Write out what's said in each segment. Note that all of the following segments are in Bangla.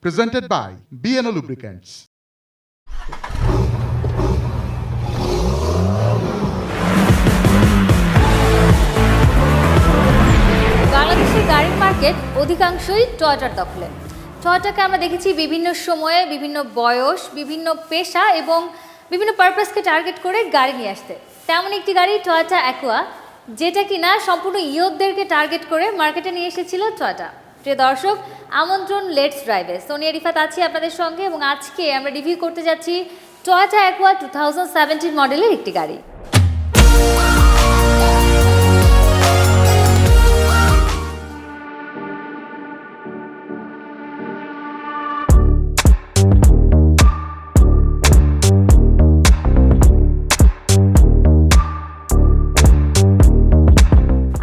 Presented by BNO Lubricants. বাংলাদেশের গাড়ির মার্কেট অধিকাংশই টয়োটার দখলে। টয়োটাকে আমরা দেখেছি বিভিন্ন সময়ে, বিভিন্ন বয়স, বিভিন্ন পেশা এবং বিভিন্ন পারপাসকে টার্গেট করে গাড়ি নিয়ে আসতে। তেমন একটি গাড়ি টয়োটা অ্যাকোয়া, যেটা কিনা সম্পূর্ণ ইয়ুথদেরকে টার্গেট করে মার্কেটে নিয়ে এসেছিল টয়োটা। প্রিয় দর্শক, আমন্ত্রণ লেটস ড্রাইভে। সোনিয়া রিফাত আছি আপনাদের সঙ্গে এবং আজকে আমরা রিভিউ করতে যাচ্ছি টয়োটা অ্যাকোয়া 2017 মডেলের একটি গাড়ি।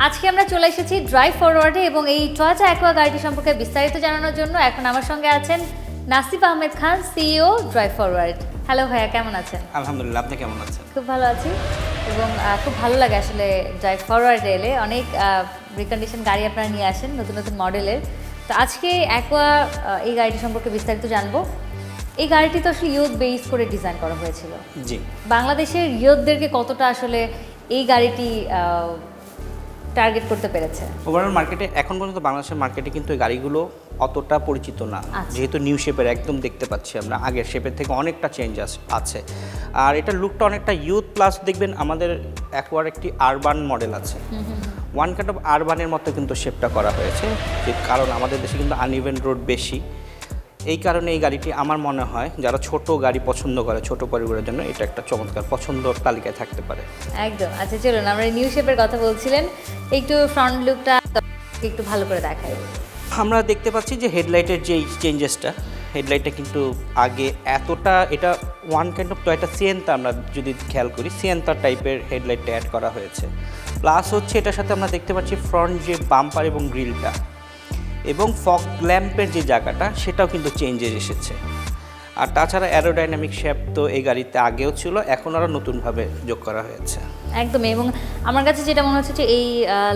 আজকে আমরা চলে এসেছি ড্রাইভ ফরওয়ার্ডে এবং এই টয়োটা অ্যাকোয়া গাড়িটি সম্পর্কে বিস্তারিত জানানোর জন্য এখন আমার সঙ্গে আছেন Nasif Ahmed Khan, CEO drive forward. Hello ভাইয়া, কেমন আছেন? আলহামদুলিল্লাহ, আপনি কেমন আছেন? খুব ভালো আছি এবং খুব ভালো লাগে আসলে ড্রাইভ ফরওয়ার্ডে এলে। অনেক রিকন্ডিশন গাড়ি আপনারা নিয়ে আসেন, নতুন নতুন মডেলের। তো আজকে অ্যাকোয়া এই গাড়িটি সম্পর্কে বিস্তারিত জানবো। এই গাড়িটি তো আসলে ইয়ুথ বেস করে ডিজাইন করা হয়েছিল। জি, বাংলাদেশের ইয়ুথদেরকে কতটা আসলে এই গাড়িটি টার্গেট করতে পেরেছে? ওভারঅল মার্কেটে এখন পর্যন্ত বাংলাদেশের মার্কেটে কিন্তু এই গাড়িগুলো অতটা পরিচিত না, আচ্ছা। যেহেতু নিউ শেপের একদম দেখতে পাচ্ছি আমরা, আগের শেপের থেকে অনেকটা চেঞ্জ আছে। আর এটার লুকটা অনেকটা ইউথ প্লাস দেখবেন আমাদের অ্যাকোয়ার একটি আরবান মডেল আছে, ওয়ান কাইন্ড অফ আরবানের মতো কিন্তু শেপটা করা হয়েছে, কারণ আমাদের দেশে কিন্তু আনইভেন রোড বেশি। এই কারণে এই গাড়িটি আমার মনে হয় যারা ছোট গাড়ি পছন্দ করে, ছোট পরিবারের জন্য এটা একটা চমৎকার পছন্দর তালিকায় থাকতে পারে। একদম। আচ্ছা চলুন, আমরা নিউ শেপের কথা বলছিলেন, একটু ফ্রন্ট লুকটা একটু ভালো করে দেখাই। আমরা দেখতে পাচ্ছি যে হেডলাইটের যে চেঞ্জেসটা, হেডলাইটটা কিন্তু আগে এতটা, এটা one kind of Toyota Sienta, আমরা যদি খেয়াল করি সিয়েন্তা টাইপের হেডলাইটটা অ্যাড করা হয়েছে। প্লাস হচ্ছে এটার সাথে আমরা দেখতে পাচ্ছি ফ্রন্ট যে বাম্পার এবং গ্রিলটা এবং ফগ ল্যাম্পের যে জায়গাটা সেটাও কিন্তু চেঞ্জেস এসেছে। আর তাছাড়া অ্যারোডাইনামিক শেপ তো এই গাড়িতে আগেও ছিল, এখন আরও নতুনভাবে যোগ করা হয়েছে। একদমই। এবং আমার কাছে যেটা মনে হচ্ছে যে এই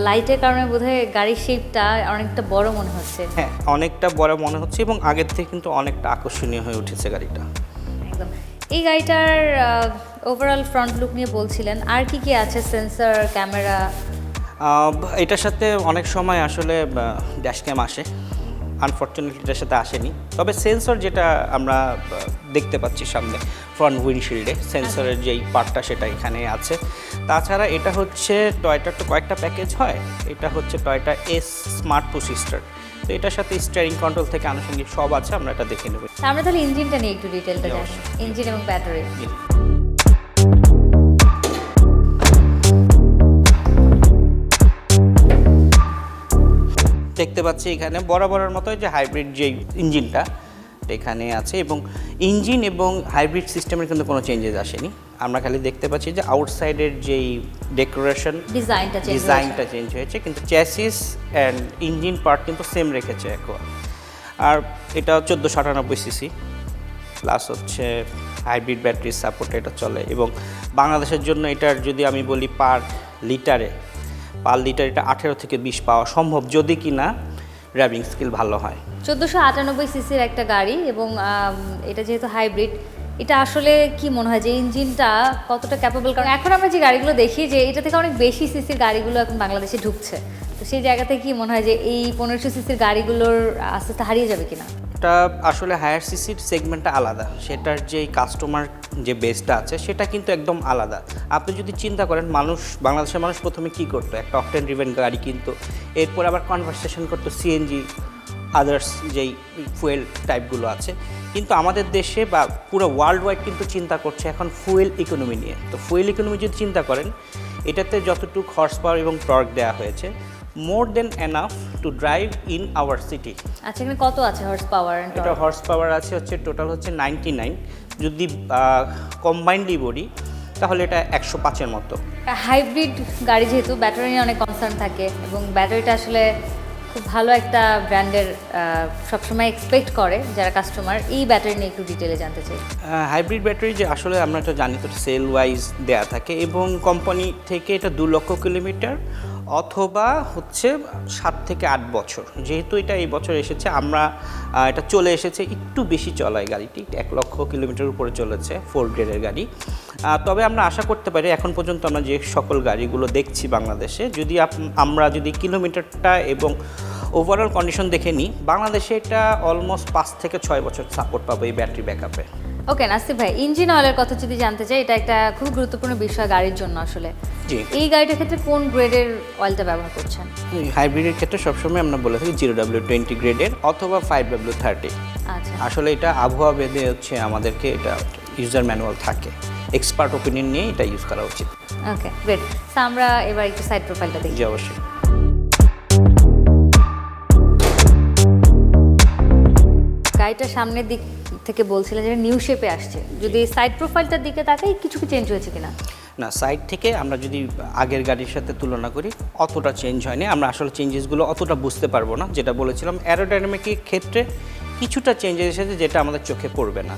লাইটের কারণে বোধহয় গাড়ির শেপটা অনেকটা বড় মনে হচ্ছে। হ্যাঁ, অনেকটা বড় মনে হচ্ছে এবং আগের থেকে কিন্তু অনেকটা আকর্ষণীয় হয়ে উঠেছে গাড়িটা। একদম। এই গাড়িটার ওভারঅল ফ্রন্ট লুক নিয়ে বলছিলেন, আর কি কি আছে? Sensor, camera? এটার সাথে অনেক সময় আসলে ড্যাশ ক্যাম আসে, আনফর্চুনেটলি এটার সাথে আসেনি। তবে সেন্সর যেটা আমরা দেখতে পাচ্ছি সামনে ফ্রন্ট উইন্ডশিল্ডে, সেন্সরের যেই পার্টটা সেটা এখানে আছে। তাছাড়া এটা হচ্ছে টয়োটার তো কয়েকটা প্যাকেজ হয়, এটা হচ্ছে Toyota S smart push start, তো এটার সাথে স্টিয়ারিং কন্ট্রোল থেকে আনুষঙ্গিক সব আছে, আমরা এটা দেখে নেব। আমরা তাহলে ইঞ্জিনটা নিয়ে একটু ডিটেলটা জানি, ইঞ্জিন এবং ব্যাটারি। দেখতে পাচ্ছি এখানে বরাবরের মতো যে হাইব্রিড যে ইঞ্জিনটা এখানে আছে এবং ইঞ্জিন এবং হাইব্রিড সিস্টেমের কিন্তু কোনো চেঞ্জেস আসেনি। আমরা খালি দেখতে পাচ্ছি যে আউটসাইডের যেই ডেকোরেশন ডিজাইনটা চেঞ্জ হয়েছে, কিন্তু চ্যাসিস অ্যান্ড ইঞ্জিন পার্ট কিন্তু সেম রেখেছে অ্যাকোয়া। আর এটা 1498 সিসি প্লাস হচ্ছে হাইব্রিড ব্যাটারির সাপোর্টে এটা চলে এবং বাংলাদেশের জন্য এটার যদি আমি বলি পার লিটার এটা 18 থেকে 20 পাওয়া সম্ভব, যদি কি না ড্রাইভিং স্কিল ভালো হয়। 1498 সিসির একটা গাড়ি এবং এটা যেহেতু হাইব্রিড, এটা আসলে কি মনে হয় যে ইঞ্জিনটা কতটা ক্যাপেবল? কারণ এখন আমরা যে গাড়িগুলো দেখি যে এটা থেকে অনেক বেশি সিসির গাড়িগুলো এখন বাংলাদেশে ঢুকছে, তো সেই জায়গা থেকে কি মনে হয় যে এই 1500 সিসির গাড়িগুলোর আস্তে আস্তে হারিয়ে যাবে কিনা? এটা আসলে হায়ার সিসির সেগমেন্টটা আলাদা, সেটার যেই কাস্টমার যে বেসটা আছে সেটা কিন্তু একদম আলাদা। আপনি যদি চিন্তা করেন বাংলাদেশের মানুষ প্রথমে কী করতো, একটা অকটেন ড্রিভেন গাড়ি কিনতো, এরপর আবার কনভারসেশন করতো সিএনজি আদার্স যেই ফুয়েল টাইপগুলো আছে। কিন্তু আমাদের দেশে বা পুরো ওয়ার্ল্ড ওয়াইড কিন্তু চিন্তা করছে এখন ফুয়েল ইকোনমি নিয়ে। তো ফুয়েল ইকোনমি যদি চিন্তা করেন, এটাতে যতটুকু হর্স পাওয়ার এবং টর্ক দেওয়া হয়েছে, more than enough to drive in our city. আচ্ছা, এখানে কত আছে হর্স পাওয়ার? এটা হর্স পাওয়ার আছে হচ্ছে টোটাল হচ্ছে 99, যদি কম্বাইন্ডলি বলি তাহলে এটা 105-এর মতো। হাইব্রিড গাড়ি যেহেতু ব্যাটারি নিয়ে অনেক কনসার্ন থাকে এবং ব্যাটারিটা আসলে খুব ভালো একটা ব্র্যান্ডের সবসময় এক্সপেক্ট করে যারা কাস্টমার। এই ব্যাটারি নিয়ে একটু ডিটেলে জানতে চাই। হাইব্রিড ব্যাটারি যে আসলে আমরা এটা জানি তো সেল ওয়াইজ দেয়া থাকে এবং কোম্পানি থেকে এটা 2 লক্ষ কিলোমিটার অথবা হচ্ছে 7 থেকে 8 বছর। যেহেতু এটা এই বছর এসেছে, আমরা এটা চলে এসেছে একটু বেশি চলায় গাড়িটি, 1 লক্ষ কিলোমিটার উপরে চলেছে, 4 গ্রেডের গাড়ি। তবে আমরা আশা করতে পারি এখন পর্যন্ত আমরা যে সকল গাড়িগুলো দেখছি বাংলাদেশে, যদি আমরা যদি কিলোমিটারটা এবং ওভারঅল কন্ডিশন দেখে নিই, বাংলাদেশে এটা অলমোস্ট 5 থেকে 6 বছর সাপোর্ট পাবে এই ব্যাটারি ব্যাকআপে। ওকে নাসিফ ভাই, ইঞ্জিন অয়েলের কথা যদি জানতে চাই, এটা একটা খুব গুরুত্বপূর্ণ বিষয় গাড়ির জন্য আসলে। জি, এই গাড়িটার ক্ষেত্রে কোন গ্রেডের অয়েলটা ব্যবহার করছেন? হাইব্রিডের ক্ষেত্রে সবসময় আমরা বলে থাকি 0W20 গ্রেডের অথবা 5W30। আচ্ছা, আসলে এটা আবহাওয়া ভেদে হচ্ছে আমাদেরকে এটা ইউজার ম্যানুয়াল থাকে, এক্সপার্ট ওপিনিয়ন নিয়ে এটা ইউজ করা উচিত। Okay great. তো আমরা এবার একটু সাইড প্রোফাইলটা দেখি। জি অবশ্যই। গাড়িটা সামনের দিক থেকে বলছিলেন যে নিউ শেপে আসছে, যদি সাইড প্রোফাইলটার দিকে তাকাই কিছু কি চেঞ্জ হয়েছে কিনা? না, সাইড থেকে আমরা যদি আগের গাড়ির সাথে তুলনা করি অতটা চেঞ্জ হয়নি। আমরা আসলে চেঞ্জেসগুলো অতটা বুঝতে পারবো না, যেটা বলেছিলাম অ্যারোডাইনামিকের ক্ষেত্রে কিছুটা চেঞ্জেস এসেছে যেটা আমাদের চোখে পড়বে না।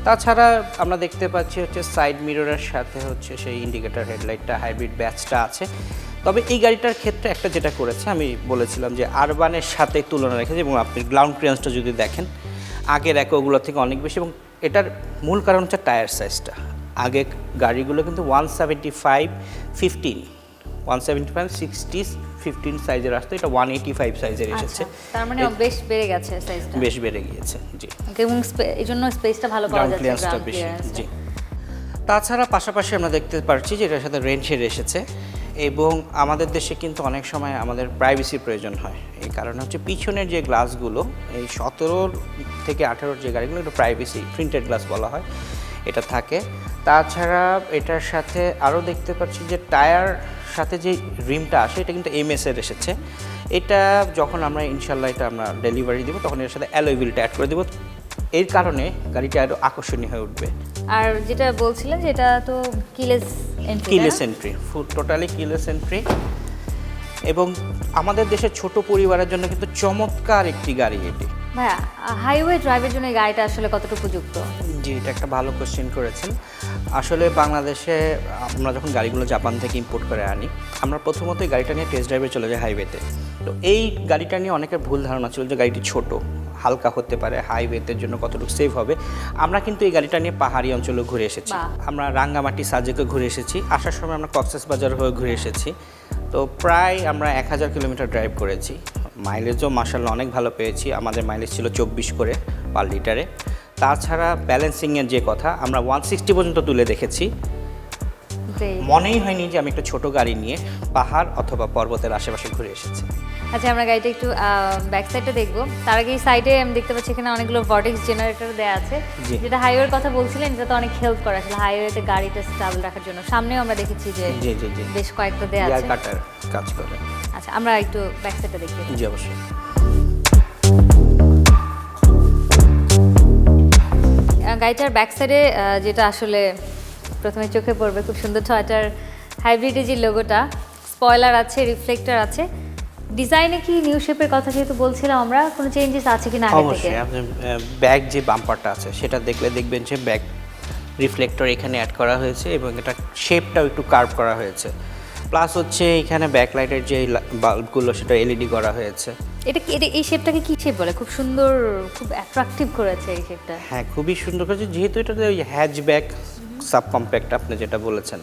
তাছাড়া আমরা দেখতে পাচ্ছি হচ্ছে সাইড মিররের সাথে হচ্ছে সেই ইন্ডিকেটর হেডলাইটটা, হাইব্রিড ব্যাচটা আছে। তবে এই গাড়িটার ক্ষেত্রে একটা যেটা করেছে, আমি বলেছিলাম যে আরবানের সাথে তুলনা রেখেছে, এবং আপনি গ্রাউন্ড ক্লিয়ারেন্সটা যদি দেখেন আগের একগুলো থেকে অনেক বেশি, এবং এটার মূল কারণ হচ্ছে টায়ার সাইজটা। আগে গাড়িগুলো কিন্তু 175/15 সাইজের আসতো, এটা 185 সাইজের এসেছে। তার মানে বেশ বেড়ে গেছে সাইজটা, বেশ বেড়ে গিয়েছে। জি, এবং এই জন্য স্পেসটা ভালো পাওয়া গ্রাউন্ড যাচ্ছে, ক্লিয়ারেন্সটা গ্রাউন্ড বেশি। ক্লিয়ারেন্স। জি, তাছাড়া পাশাপাশি আমরা দেখতে পাচ্ছি যে এটার সাথে রেন শেড এসেছে, এবং আমাদের দেশে কিন্তু অনেক সময় আমাদের প্রাইভেসির প্রয়োজন হয়। এই কারণে হচ্ছে পিছনের যে গ্লাসগুলো, এই 17 থেকে 18 যে গাড়িগুলো, এটা প্রাইভেসি প্রিন্টেড গ্লাস বলা হয়, এটা থাকে। তাছাড়া এটার সাথে আরও দেখতে পাচ্ছি যে টায়ার সাথে যে রিমটা আসে, এটা কিন্তু এমএসের এসেছে। এটা যখন আমরা ইনশাল্লাহ এটা আমরা ডেলিভারি দেবো, তখন এর সাথে অ্যালয় হুইলটা অ্যাড করে দেবো। এর কারণে গাড়িটা আরও আকর্ষণীয় হয়ে উঠবে। আর যেটা বলছিলেন যে এটা তো কিলেস এন্ট্রি, কিলেস এন্ট্রি, ফুল টোটালি কিলেস এন্ট্রি, এবং আমাদের দেশের ছোট পরিবারের জন্য কিন্তু চমৎকার একটি গাড়ি এটি। ভাইয়া হাইওয়ে ড্রাইভের জন্য এই গাড়িটা আসলে কতটুকু উপযুক্ত? জি, এটা একটা ভালো কোশ্চেন করেছেন। আসলে বাংলাদেশে আমরা যখন গাড়িগুলো জাপান থেকে ইম্পোর্ট করে আনি, আমরা প্রথমত এই গাড়িটা নিয়ে টেস্ট ড্রাইভে চলে যাই হাইওয়েতে। তো এই গাড়িটা নিয়ে অনেকের ভুল ধারণা ছিল যে গাড়িটি ছোট, হালকা হতে পারে, হাইওয়েতে জন্য কতটুকু সেফ হবে। আমরা কিন্তু এই গাড়িটা নিয়ে পাহাড়ি অঞ্চলে ঘুরে এসেছি, আমরা রাঙ্গামাটি সাজেকে ঘুরে এসেছি, আসার সময় আমরা কক্সবাজার হয়ে ঘুরে এসেছি। তো প্রায় আমরা 1000 কিলোমিটার ড্রাইভ করেছি। মাইলেজও মাশাআল্লাহ অনেক ভালো পেয়েছি, আমাদের মাইলেজ ছিল 24 করে পার লিটারে। তাছাড়া ব্যালেন্সিংয়ের যে কথা, আমরা 160 পর্যন্ত তুলে দেখেছি। মনেই হয়নি যে আমি একটা ছোট গাড়ি নিয়ে পাহাড় অথবা পর্বতের আশেপাশে ঘুরে এসেছি। আচ্ছা, আমরা গাড়িটা একটু ব্যাক সাইডটা দেখবো। তার আগে এই সাইডে আমি দেখতে পাচ্ছি এখানে অনেকগুলো ভর্টেক্স জেনারেটর দেওয়া আছে, যেটা হাইওয়ের কথা বলছিলেন, এটা তো অনেক হেল্প করে আসলে হাইওয়েতে গাড়িটা স্টেবল রাখার জন্য। সামনেও আমরা দেখেছি যে জি জি জি বেশ কয়েকটা দেওয়া আছে, কাটার কাজ করে। আচ্ছা, আমরা একটু ব্যাক সাইডটা দেখি। জি অবশ্যই। গাড়িটার ব্যাক সাইডে যেটা আসলে প্রথমে চোখে পড়বে, খুব সুন্দর টয়োটার হাইব্রিডের যে লোগোটা, স্পয়লার আছে, রিফ্লেক্টর আছে। ডিজাইনে কি নিউ শেপের কথা যেহেতু বলছিলাম আমরা, কোনো চেঞ্জেস আছে কিনা আগে থেকে? অবশ্যই, আপনি ব্যাক যে বাম্পারটা আছে সেটা দেখলে দেখবেন যে ব্যাক রিফ্লেক্টর এখানে অ্যাড করা হয়েছে, এবং এটা শেপটাও একটু কার্ভ করা হয়েছে। প্লাস হচ্ছে এখানে ব্যাকলাইটের যে বাল্বগুলো সেটা এলইডি করা হয়েছে। এটা কি, এই শেপটাকে কি শেপ বলে? খুব সুন্দর, খুব অ্যাট্রাকটিভ করেছে এই শেপটা। হ্যাঁ, খুবই সুন্দর করেছে, যেহেতু এটা ওই হ্যাচব্যাক সাব কম্প্যাক্ট আপনি যেটা বলেছেন।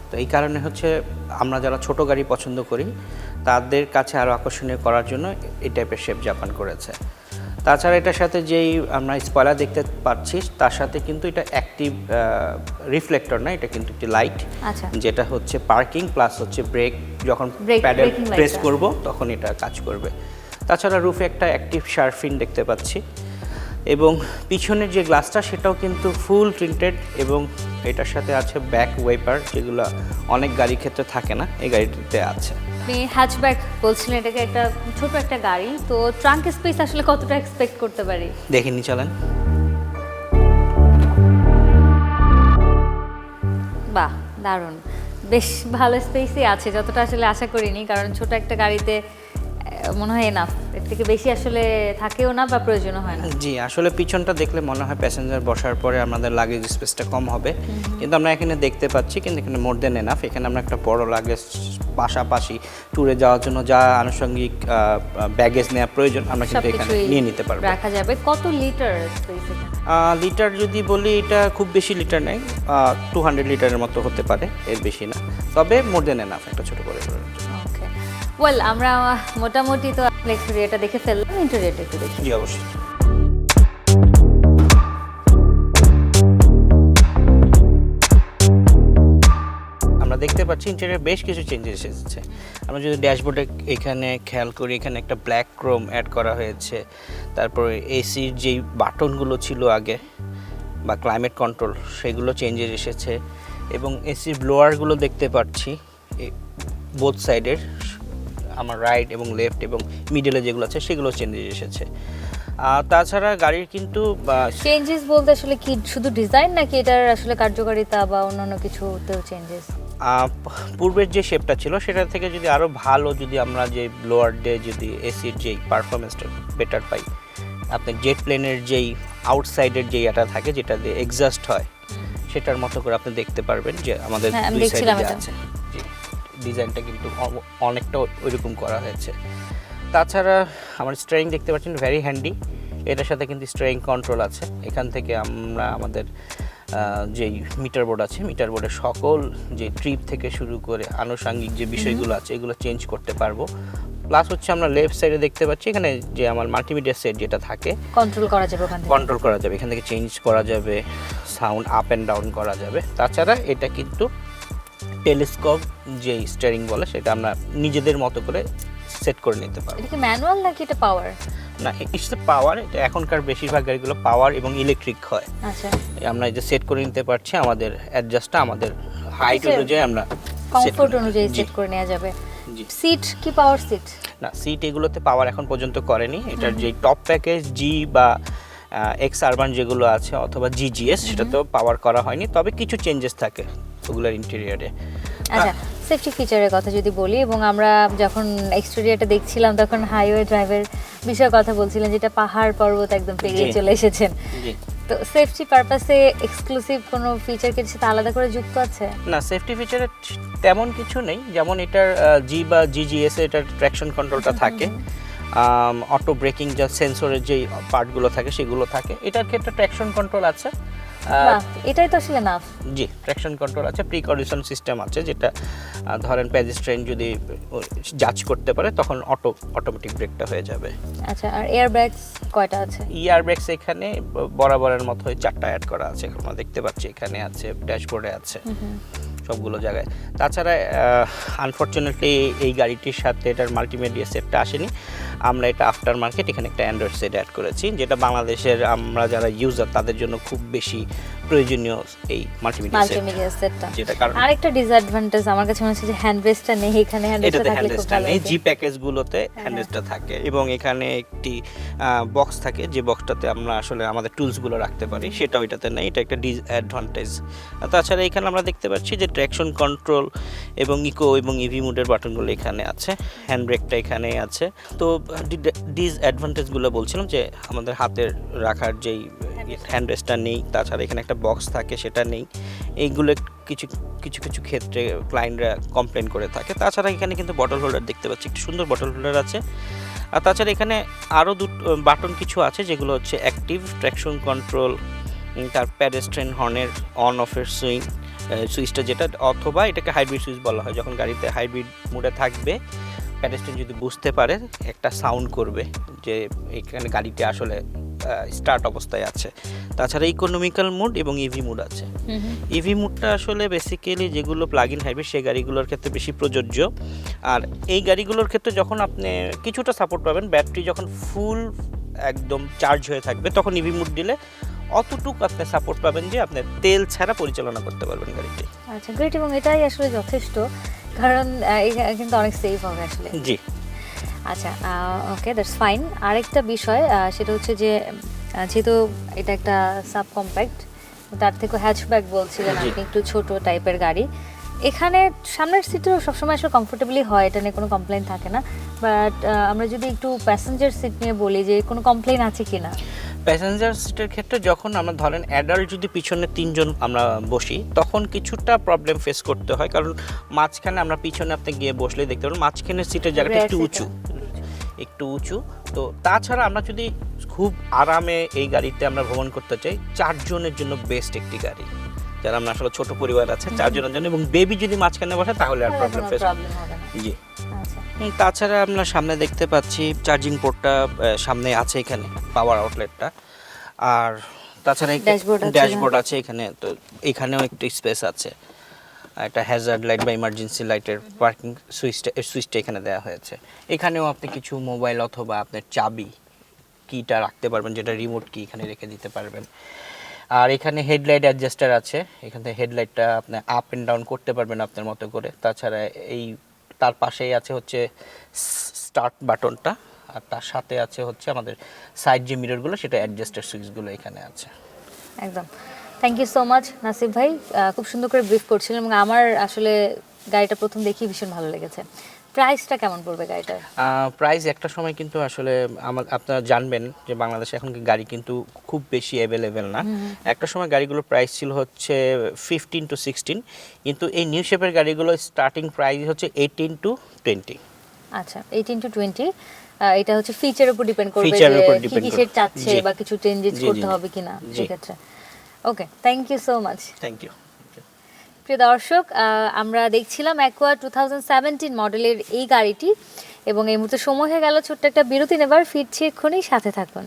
তো এই কারণে হচ্ছে আমরা যারা ছোট গাড়ি পছন্দ করি তাদের কাছে আরও আকর্ষণীয় করার জন্য এই টাইপের শেপ জাপান করেছে। তাছাড়া এটার সাথে যেই আমরা স্পয়লার দেখতে পাচ্ছি, তার সাথে কিন্তু এটা অ্যাক্টিভ রিফ্লেক্টর না, এটা কিন্তু একটি লাইট, আচ্ছা, যেটা হচ্ছে পার্কিং প্লাস হচ্ছে ব্রেক, যখন প্যাডেল প্রেস করব তখন এটা কাজ করবে। তাছাড়া রুফে একটা অ্যাক্টিভ শার্ফিন দেখতে পাচ্ছি, এবং পিছনের যে গ্লাসটা সেটাও কিন্তু ফুল প্রিন্টেড, এবং এটার সাথে আছে ব্যাক ওয়াইপার, যেগুলো অনেক গাড়ির ক্ষেত্রে থাকে না, এই গাড়িটিতে আছে। আপনি হ্যাচব্যাক বলছিলেন, এটাকে একটা ছোট একটা গাড়ি, তো ট্রাঙ্ক স্পেস আসলে কতটা এক্সপেক্ট করতে পারি? দেখিনি, চলেন। বাহ, দারুণ, বেশ ভালো স্পেসই আছে, যতটা আসলে আশা করিনি, কারণ ছোট একটা গাড়িতে মনে হয় এনাফ, এর থেকে বেশি আসলে থাকেও না বা প্রয়োজনও হয় না। জি, আসলে পিছনটা দেখলে মনে হয় প্যাসেঞ্জার বসার পরে আমাদের লাগেজ স্পেসটা কম হবে, কিন্তু আমরা এখানে দেখতে পাচ্ছি কিন্তু এখানে মোর দেন এনাফ। এখানে আমরা একটা বড় লাগেজ পাশাপাশি ট্যুরে যাওয়ার জন্য যা আনুষঙ্গিক ব্যাগেজ নেওয়া প্রয়োজন আমরা কিন্তু এখানে সবকিছুই নিয়ে নিতে পারবো। রাখা যাবে। কত লিটার স্পেস এখানে? লিটার যদি বলি, এটা খুব বেশি লিটার নেই, 200 লিটারের মতো হতে পারে, এর বেশি না, তবে মোর দেন এনাফ একটা ছোট করে। ওকে, ওয়েল আমরা মোটামুটি তো এক্সটেরিয়রটা দেখে ফেললাম, ইন্টেরিয়রটা একটু দেখি। জি অবশ্যই। আমরা দেখতে পাচ্ছি ইন্টেরিয়র বেশ কিছু চেঞ্জেস এসেছে। আমরা যদি ড্যাশবোর্ডে এখানে খেয়াল করি, এখানে একটা ব্ল্যাক ক্রোম অ্যাড করা হয়েছে। তারপরে এসির যেই বাটনগুলো ছিল আগে বা ক্লাইমেট কন্ট্রোল, সেগুলো চেঞ্জেস এসেছে। এবং এসির ব্লোয়ারগুলো দেখতে পাচ্ছি বোথ সাইডের, আমার রাইট এবং লেফট এবং মিডলে যেগুলো আছে সেগুলো চেঞ্জেস এসেছে। তাছাড়া গাড়ির কিন্তু চেঞ্জেস বলতে আসলে কি শুধু ডিজাইন নাকি এটার আসলে কার্যকারিতা বা অন্যান্য কিছুতেও চেঞ্জেস? পূর্বের যে শেপটা ছিল সেটা থেকে যদি আরও ভালো, যদি আমরা যে ব্লোয়ার দিয়ে যদি এসির যেই পারফরমেন্সটা বেটার পাই, আপনার জেট প্লেনের যেই আউটসাইডের যেই এটা থাকে যেটা দিয়ে এক্সস্ট হয়, সেটার মতো করে আপনি দেখতে পারবেন যে আমাদের দুই সাইডে আছে ডিজাইনটা কিন্তু অনেকটা ওইরকম করা হয়েছে। তাছাড়া আমার স্টিয়ারিং দেখতে পাচ্ছেন ভেরি হ্যান্ডি, এটার সাথে কিন্তু স্টিয়ারিং কন্ট্রোল আছে। এখান থেকে আমরা আমাদের যেই মিটার বোর্ড আছে, মিটার বোর্ডের সকল যে ট্রিপ থেকে শুরু করে আনুষঙ্গিক যে বিষয়গুলো আছে এগুলো চেঞ্জ করতে পারবো। প্লাস হচ্ছে আমরা লেফট সাইডে দেখতে পাচ্ছি এখানে যে আমার মাল্টিমিডিয়া সেট যেটা থাকে কন্ট্রোল করা যাবে, ওখান থেকে কন্ট্রোল করা যাবে, এখান থেকে চেঞ্জ করা যাবে, সাউন্ড আপ অ্যান্ড ডাউন করা যাবে। তাছাড়া এটা কিন্তু টেলিস্কোপ যেই স্টিয়ারিং বলে সেটা আমরা নিজেদের মতো করে সেট করে নিতে পারবো। এটা কি ম্যানুয়াল নাকি এটা পাওয়ার? না, ইটস পাওয়ার। এটা এখনকার বেশিরভাগ গাড়িগুলো পাওয়ার এবং ইলেকট্রিক হয়। আচ্ছা, আমরা এই যে সেট করে নিতে পারছি, আমাদের অ্যাডজাস্টটা আমাদের হাইট অনুযায়ী আমরা কমফোর্ট অনুযায়ী সেট করে নেওয়া যাবে। সিট কি পাওয়ার সিট? না, সিট এগুলোতে পাওয়ার এখন পর্যন্ত করেনি। এটার যে টপ প্যাকেজ জি বা এক্স আরবান যেগুলো আছে অথবা জিজিএস, সেটাতেও পাওয়ার করা হয়নি, তবে কিছু চেঞ্জেস থাকে ওগুলোর ইন্টেরিয়রে। আচ্ছা, সেফটি ফিচারের কথা যদি বলি, এবং আমরা যখন এক্সটেরিয়রটা দেখছিলাম তখন হাইওয়ে ড্রাইভের বিষয়ে কথা বলছিলেন, যেটা পাহাড় পর্বত একদম পেরিয়ে চলে এসেছেন। তো সেফটি পারপাসে এক্সক্লুসিভ কোনো ফিচার কিছু সাথে আলাদা করে যুক্ত আছে? না, সেফটি ফিচারে তেমন কিছু নেই। যেমন এটার জি বা জিজিএস এটার ট্র্যাকশন কন্ট্রোলটা থাকে, অটো ব্রেকিং যা সেন্সরের যেই পার্টগুলো থাকে সেগুলো থাকে। এটার ক্ষেত্রে ট্র্যাকশন কন্ট্রোল আছে। এটাই তো আসলে নাফ। জি, ট্র্যাকশন কন্ট্রোল আছে, প্রিকন্ডিশন সিস্টেম আছে, যেটা ধরেন পেডেস্ট্রিয়ান যদি জাজ করতে পারে তখন অটোমেটিক ব্রেকটা হয়ে যাবে। আচ্ছা, আর এয়ার ব্যাগস কয়টা আছে? এয়ার ব্যাগস এখানে বরাবরের মতো 4টা অ্যাড করা আছে, আমরা দেখতে পাচ্ছি এখানে আছে, ড্যাশবোর্ডে আছে, সবগুলো জায়গায়। তাছাড়া আনফরচুনেটলি এই গাড়িটির সাথে এটার মাল্টিমিডিয়া সেটটা আসেনি। আমরা এটা আফটার মার্কেট এখানে একটা অ্যান্ড্রয়েড সেট অ্যাড করেছি, যেটা আমরা যারা ইউজার তাদের জন্য খুব বেশি প্রয়োজনীয় এই মাল্টিমিডিয়া সেটটা। যেটা কারণ আরেকটা ডিসঅ্যাডভান্টেজ আমার কাছে মনে হচ্ছে যে হ্যান্ড রেস্টটা নেই এখানে। হ্যান্ড রেস্টটা থাকলে খুব ভালো হতো। জি প্যাকেজগুলোতে হ্যান্ড রেস্টটা থাকে এবং এখানে একটি বক্স থাকে, যে বক্সটাতে আমরা আসলে আমাদের টুলসগুলো রাখতে পারি, সেটা ওইটাতে নেই, এটা একটা ডিসঅ্যাডভান্টেজ। তাছাড়া এখানে আমরা দেখতে পাচ্ছি যে ট্র্যাকশন কন্ট্রোল এবং ইকো এবং ইভি মোডের বাটনগুলো এখানে আছে, হ্যান্ড ব্রেকটা এখানে আছে। তো ডিসঅ্যাডভান্টেজগুলো বলছিলাম যে আমাদের হাতের রাখার যেই হ্যান্ড রেস্টটা নেই, তাছাড়া এখানে একটা বক্স থাকে সেটা নেই। এইগুলো কিছু কিছু কিছু ক্ষেত্রে ক্লায়েন্টরা কমপ্লেন করে থাকে। তাছাড়া এখানে কিন্তু বটল হোল্ডার দেখতে পাচ্ছি, একটু সুন্দর বটল হোল্ডার আছে। আর তাছাড়া এখানে আরও বাটন কিছু আছে যেগুলো হচ্ছে অ্যাক্টিভ ট্র্যাকশন কন্ট্রোল, তার প্যাডেস্ট্রিয়ান হর্নের অন অফের সুইচটা যেটা, অথবা এটাকে হাইব্রিড সুইচ বলা হয়। যখন গাড়িতে হাইব্রিড মোডে থাকবে, প্যাডেস্ট্রিয়ান যদি বুঝতে পারে একটা সাউন্ড করবে যে এখানে গাড়িটি আসলে স্টার্ট অবস্থায় আছে। তাছাড়া ইকোনমিক্যাল মোড এবং ইভি মোড আছে। ইভি মোডটা আসলে বেসিক্যালি যেগুলো প্লাগ ইন হাইব্রিড সেই গাড়িগুলোর ক্ষেত্রে বেশি প্রযোজ্য। আর এই গাড়িগুলোর ক্ষেত্রে যখন আপনি কিছুটা সাপোর্ট পাবেন, ব্যাটারি যখন ফুল একদম চার্জ হয়ে থাকবে তখন ইভি মোড দিলে অতটুকু আপনি সাপোর্ট পাবেন যে আপনি তেল ছাড়া পরিচালনা করতে পারবেন গাড়িটি। আচ্ছা, গ্রেট। এবং এটাই আসলে যথেষ্ট, কারণ এটা কিন্তু অনেক সেফ হবে আসলে। জি, আচ্ছা, ওকে, দ্যাটস ফাইন। আরেকটা বিষয় সেটা হচ্ছে যে যেহেতু এটা একটা সাব কম্প্যাক্ট, তার থেকে হ্যাচব্যাক বলছিলেন আপনি, একটু ছোট টাইপের গাড়ি, এখানে সামনের সিটও সবসময় আসলে কমফোর্টেবলি হয়, এটা নিয়ে কোনো কমপ্লেন থাকে না। বাট আমরা যদি একটু প্যাসেঞ্জার সিট নিয়ে বলি যে কোনো কমপ্লেন আছে কি না? প্যাসেঞ্জার সিটের ক্ষেত্রে যখন আমরা ধরেন অ্যাডাল্ট যদি পিছনে 3 জন আমরা বসি তখন কিছুটা প্রবলেম ফেস করতে হয়, কারণ মাঝখানে আমরা পিছনে আপনি গিয়ে বসলেই দেখতে পাবেন মাঝখানের সিটের জায়গাটা একটু উঁচু। তো তাছাড়া আমরা যদি খুব আরামে এই গাড়িতে আমরা ভ্রমণ করতে চাই, 4 জনের জন্য বেস্ট একটি গাড়ি। যারা আমরা আসলে ছোট পরিবার আছে 4 জনের জন্য, এবং বেবি যদি মাঝখানে বসে তাহলে আর প্রবলেম ফেস হবে না। জি। তাছাড়া আমরা সামনে দেখতে পাচ্ছি চার্জিং পোর্টটা সামনে আছে, এখানে পাওয়ার আউটলেটটা, আর তাছাড়া ড্যাশবোর্ড আছে এখানে। তো এখানেও একটু স্পেস আছে, একটা হ্যাজার্ড লাইট বা ইমার্জেন্সি লাইটের পার্কিং সুইচটা এখানে দেওয়া হয়েছে। এখানেও আপনি কিছু মোবাইল অথবা আপনার চাবি কিটা রাখতে পারবেন, যেটা রিমোট কি এখানে রেখে দিতে পারবেন। আর এখানে হেডলাইট অ্যাডজাস্টার আছে, এখান থেকে হেডলাইটটা আপনি আপ অ্যান্ড ডাউন করতে পারবেন আপনার মতো করে। তাছাড়া তার পাশেই আছে হচ্ছে স্টার্ট বাটনটা, আর তার সাথে আছে হচ্ছে আমাদের সাইড যে মিররগুলো, সেটা অ্যাডজাস্টার সুইচগুলো এখানে আছে। একদম। থ্যাংক ইউ সো মাচ নাসিব ভাই, খুব সুন্দর করে ব্রিফ করছিলেন এবং আমার আসলে গাড়িটা প্রথম দেখি ভীষণ ভালো লেগেছে। প্রাইসটা কেমন পড়বে গাড়িটার? প্রাইস একটা সময় কিন্তু আসলে আপনারা জানবেন যে বাংলাদেশে এখন গাড়ি কিন্তু খুব বেশি অ্যাভেলেবেল না। একটা সময় গাড়িগুলোর প্রাইস ছিল হচ্ছে 15 to 16, কিন্তু এই নিউ শেপের গাড়িগুলো স্টার্টিং প্রাইস হচ্ছে 18 to 20। আচ্ছা, 18 to 20। এটা হচ্ছে ফিচারের উপর ডিপেন্ড করবে যে কি কিসের চাচ্ছে বা কিছু চেঞ্জেস করতে হবে কিনা সেক্ষেত্রে। Okay, thank you so much. Thank you. প্রিয় দর্শক, আমরা দেখছিলাম অ্যাকোয়া 2017 মডেলের এই গাড়িটি, এবং এই মুহূর্তে সময় হয়ে গেল ছোট্ট একটা বিরতি নেবার। ফিরছি এক্ষুনি, সাথে থাকুন।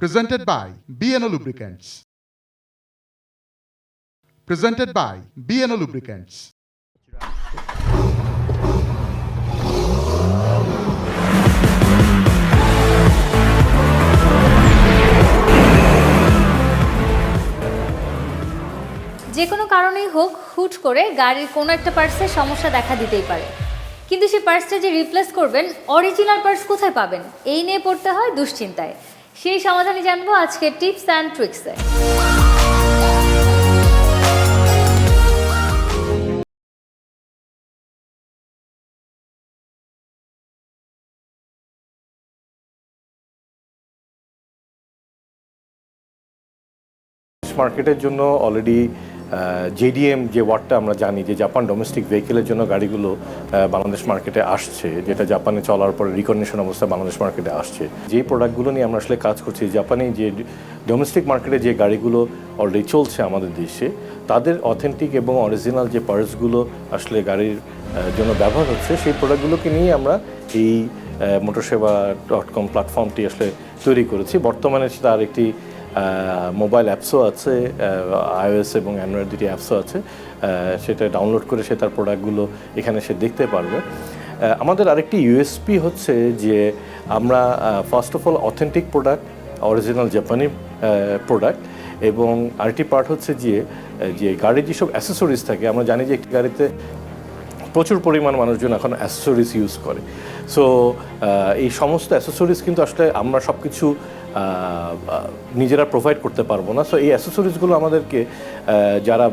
Presented by B&O Lubricants. Presented by B&O Lubricants. যে কোনো কারণেই হোক, হুট করে গাড়ির কোনো একটা পার্টসের সমস্যা দেখা দিতেই পারে, কিন্তু সেই পার্টসটা যে রিপ্লেস করবেন, অরিজিনাল পার্টস কোথায় পাবেন, এই নিয়ে পড়তে হয় দুশ্চিন্তায়। সেই সমাধানই জানবো আজকে টিপস অ্যান্ড ট্রিক্সে। মার্কেটের জন্য অলরেডি জেডিএম যে ওয়ার্ডটা আমরা জানি যে জাপান ডোমেস্টিক ভেহিকেলের জন্য গাড়িগুলো বাংলাদেশ মার্কেটে আসছে, যেটা জাপানে চলার পরে রিকগনিশন অবস্থা বাংলাদেশ মার্কেটে আসছে। যে প্রোডাক্টগুলো নিয়ে আমরা আসলে কাজ করছি, জাপানে যে ডোমেস্টিক মার্কেটে যে গাড়িগুলো অলরেডি চলছে আমাদের দেশে, তাদের অথেন্টিক এবং অরিজিনাল যে পার্টসগুলো আসলে গাড়ির জন্য ব্যবহার হচ্ছে, সেই প্রোডাক্টগুলোকে নিয়ে আমরা এই motorsewa.com প্ল্যাটফর্মটি আসলে তৈরি করেছি। বর্তমানে তার একটি মোবাইল অ্যাপসও আছে, iOS এবং অ্যান্ড্রয়েড দুটি অ্যাপসও আছে। সেটা ডাউনলোড করে সে তার প্রোডাক্টগুলো এখানে সে দেখতে পারবে। আমাদের আরেকটি ইউএসপি হচ্ছে যে আমরা first of all authentic product, original জাপানি প্রোডাক্ট, এবং আরেকটি পার্ট হচ্ছে যে গাড়ির যেসব অ্যাসেসরিজ থাকে, আমরা জানি যে একটি গাড়িতে প্রচুর পরিমাণ মানুষজন এখন অ্যাসেসরিজ ইউজ করে। সো এই সমস্ত অ্যাসেসরিজ কিন্তু আসলে আমরা সব কিছু নিজেরা প্রোভাইড করতে পারবো না। সো এই অ্যাসেসরিজগুলো আমাদেরকে যারা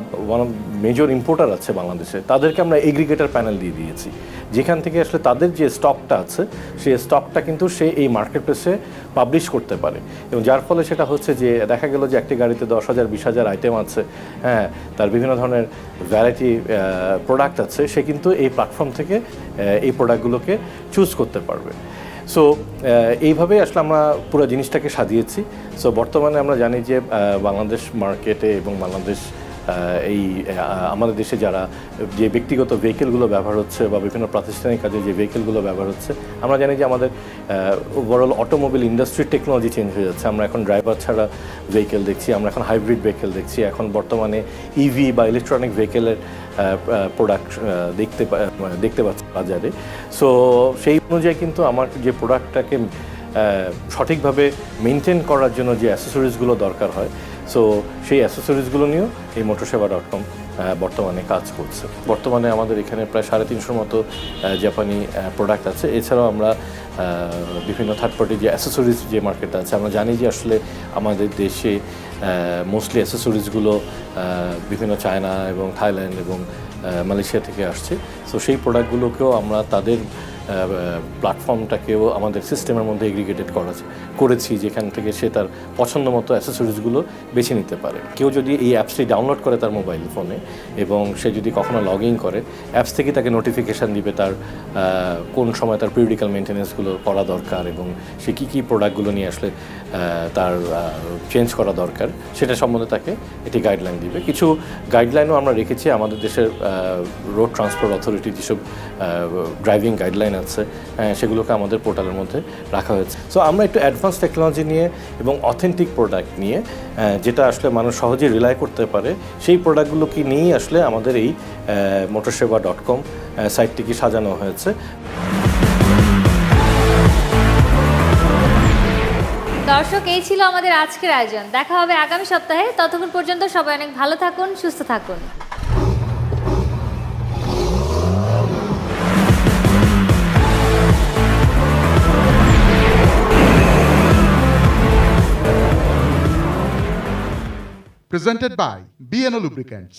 মেজর ইম্পোর্টার আছে বাংলাদেশে, তাদেরকে আমরা এগ্রিগেটর প্যানেল দিয়ে দিয়েছি, যেখান থেকে আসলে তাদের যে স্টকটা আছে সেই স্টকটা কিন্তু সে এই মার্কেট প্লেসে পাবলিশ করতে পারে, এবং যার ফলে সেটা হচ্ছে যে দেখা গেল যে একটি গাড়িতে 10,000 20,000 আইটেম আছে, হ্যাঁ, তার বিভিন্ন ধরনের ভ্যারাইটি প্রোডাক্ট আছে, সে কিন্তু এই প্ল্যাটফর্ম থেকে এই প্রোডাক্টগুলোকে চুজ করতে পারবে। সো এইভাবেই আসলে আমরা পুরো জিনিসটাকে সাজিয়েছি। সো বর্তমানে আমরা জানি যে বাংলাদেশ মার্কেটে এবং বাংলাদেশ আমাদের দেশে যারা যে ব্যক্তিগত ভেহিকেলগুলো ব্যবহার হচ্ছে বা বিভিন্ন প্রাতিষ্ঠানিক কাজে যে ভেহিকেলগুলো ব্যবহার হচ্ছে, আমরা জানি যে আমাদের ওভারঅল অটোমোবাইল ইন্ডাস্ট্রির টেকনোলজি চেঞ্জ হয়ে যাচ্ছে। আমরা এখন ড্রাইভার ছাড়া ভেহিকেল দেখছি, আমরা এখন হাইব্রিড ভেহিকেল দেখছি, এখন বর্তমানে ইভি বা ইলেকট্রনিক ভেহিকেলের প্রোডাক্ট দেখতে পাচ্ছি বাজারে। সো সেই অনুযায়ী কিন্তু আমার যে প্রোডাক্টটাকে সঠিকভাবে মেনটেন করার জন্য যে অ্যাসেসরিজগুলো দরকার হয়, সো সেই অ্যাসেসরিজগুলো নিয়েও এই motorsewa.com বর্তমানে কাজ করছে। বর্তমানে আমাদের এখানে প্রায় 350 মতো জাপানি প্রোডাক্ট আছে। এছাড়াও আমরা বিভিন্ন থার্ড পার্টি যে অ্যাসেসরিজ যে মার্কেট আছে, আমরা জানি যে আসলে আমাদের দেশে মোস্টলি অ্যাসেসরিজগুলো বিভিন্ন চায়না এবং থাইল্যান্ড এবং মালয়েশিয়া থেকে আসছে। সো সেই প্রোডাক্টগুলোকেও আমরা তাদের প্ল্যাটফর্মটাকেও আমাদের সিস্টেমের মধ্যে এগ্রিগেটেড করেছি, যেখান থেকে সে তার পছন্দ মতো অ্যাসেসরিজগুলো বেছে নিতে পারে। কেউ যদি এই অ্যাপসটি ডাউনলোড করে তার মোবাইল ফোনে এবং সে যদি কখনো লগ ইন করে, অ্যাপস থেকে তাকে নোটিফিকেশান দিবে তার কোন সময় তার পিরিয়ডিক্যাল মেনটেন্যান্সগুলো করা দরকার এবং সে কী কী প্রোডাক্টগুলো নিয়ে আসলে তার চেঞ্জ করা দরকার, সেটা সম্বন্ধে তাকে এটি গাইডলাইন দিবে। কিছু গাইডলাইনও আমরা রেখেছি আমাদের দেশের রোড ট্রান্সপোর্ট অথরিটি যেসব ড্রাইভিং গাইডলাইন আছে, সেগুলোকে আমাদের পোর্টালের মধ্যে রাখা হয়েছে। সো আমরা একটু অ্যাডভান্স টেকনোলজি নিয়ে এবং অথেন্টিক প্রোডাক্ট নিয়ে, যেটা আসলে মানুষ সহজে রিলাই করতে পারে, সেই প্রোডাক্টগুলোকে নিয়েই আসলে আমাদের এই motorsewa.com সাইটটিকে সাজানো হয়েছে। দর্শক, এই ছিল আমাদের আজকের আয়োজন। দেখা হবে আগামী সপ্তাহে। ততক্ষণ পর্যন্ত সবাই অনেক ভালো থাকুন, সুস্থ থাকুন। Presented by BNO Lubricants.